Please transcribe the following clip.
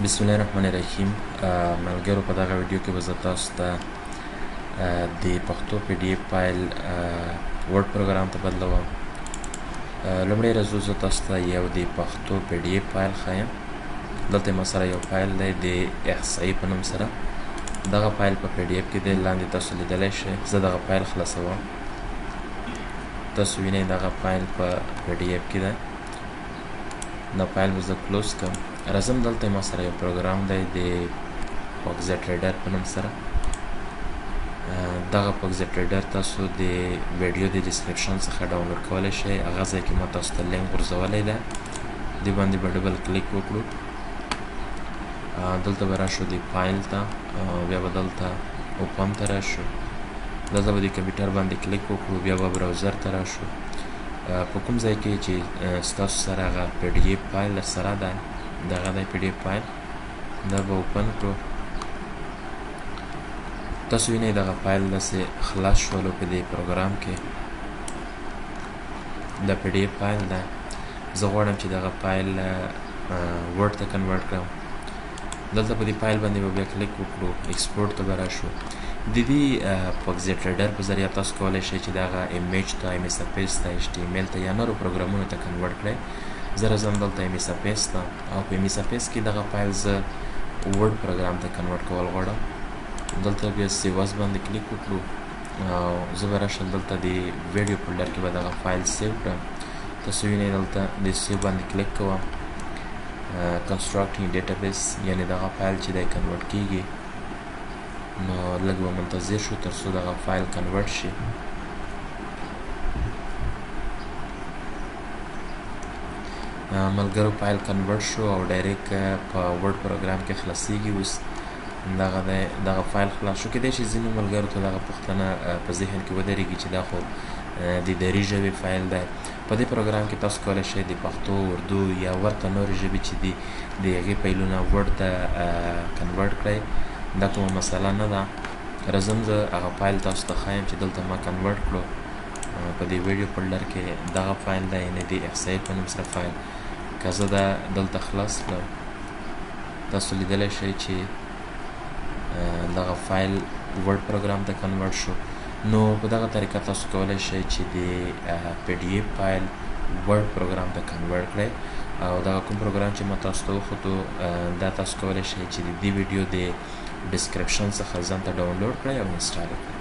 بسم الله الرحمن الرحیم. ملګرو په دغه ویډیو کې به زه تاسو ته د پښتو پی ډي اف فایل ورډ پروګرام ته بدلوم. لومړی ورځ زه تاسو ته یو د پښتو پی ډي اف فایل ښیم. دلته ما سره یو فایل دی د احصایي په نوم سره. دغه فایل په پی ډي اف کې دی، لاندې تاسو لیدلی شئ. زه دغه فایل خلاصوم. تاسو وینئ دغه فایل په پی ډي اف کې دی. دا فایل به زه کلوز کړم. راځم دلته ما سره یو پروګرام دی د پښتو په نوم سره. دغه پښتو تاسو د ویډیو د ډسکرپشن څخه ډاونلوډ کولی شئ. هغه ځای کې ما تاسو ته لینک غورځولی دی، دې باندې به ډبل کلیک وکړو. دلته به راشو د فایل ته، بیا به دلته اوپن ته راشو. دلته به د کمپیوټر باندې کلیک وکړو، بیا به براوزر ته راشو. په کوم ځای کې چې ستاسو سره هغه پی ډي اف فایل در سره ده، دغه دی پی ډي اف فایل، دا به اوپن کړو. تاسو وینئ دغه فایل داسې خلاص شولو په دې پروګرام کې. دا پی ډي اف فایل ده. زه غواړم چې دغه فایل ورډ ته کنورټ کړم. دلته په دې فایل باندې به بیا کلیک وکړو، ایکسپورټ ته به راشو. د دې پښتو په ذریعه تاسو کولی شئ چې دغه ایمیج ته، ایم ایس اف ته، ایچ ټي ایم ایل ته یا نورو پروګرامونو ته کنورټ کړئ. زه راځم دلته ایم ایس اف ته، او په ایم ایس اف کې دغه فایل زه ورډ پروګرام ته کنورټ کول غواړم. دلته بیا سیو اس باندې کلیک وکړو، او زه به راشم دلته د ویډیو فولډر کې به دغه فایل سیو کړم. تاسو وینئ دلته د سیو باندې کلیک کوم. کنسټرکټینګ ډیټابیس، یعنې دغه فایل چې دی کنورټ کیږي. نو لږ به منتظر شو تر څو دغه فایل کنورټ شي. ملګرو فایل کنورټ شو او ډایرکټ په ورډ پروګرام کې خلاصیږي. اوس دغه فایل خلاص شو. کیدای شي ځینو ملګرو ته دغه پوښتنه په ذهن کې ودرېږي چې دا خو د دري ژبې فایل دی. په دې پروګرام کې تاسو کولی شئ د پښتو، اردو یا ورته نورې ژبې چې دي د هغې فایلونه ورډ ته کنورټ کړئ. دا کومه مسله نه ده. راځم زه هغه فایل تاسو ته ښایم چې دلته ما کنورټ کړو. په دې ویډیو فولډر کې دغه فایل دی، یعنې د احصایي په نوم سره فایل. که زه دا دلته خلاص کړم، تاسو لیدلی شئ چې دغه فایل ورډ پروګرام ته کنورټ شو. نو په دغه طریقه تاسو کولی شئ چې د پی ډي اف فایل ورډ پروګرام ته کنورټ کړئ. او دغه کوم پروګرام چې ما تاسو ته وښودو، دا تاسو کولی شئ چې د دې ویډیو د ډسکرپشن څخه ځان ته ډاونلوډ کړئ او انسټال کړئ.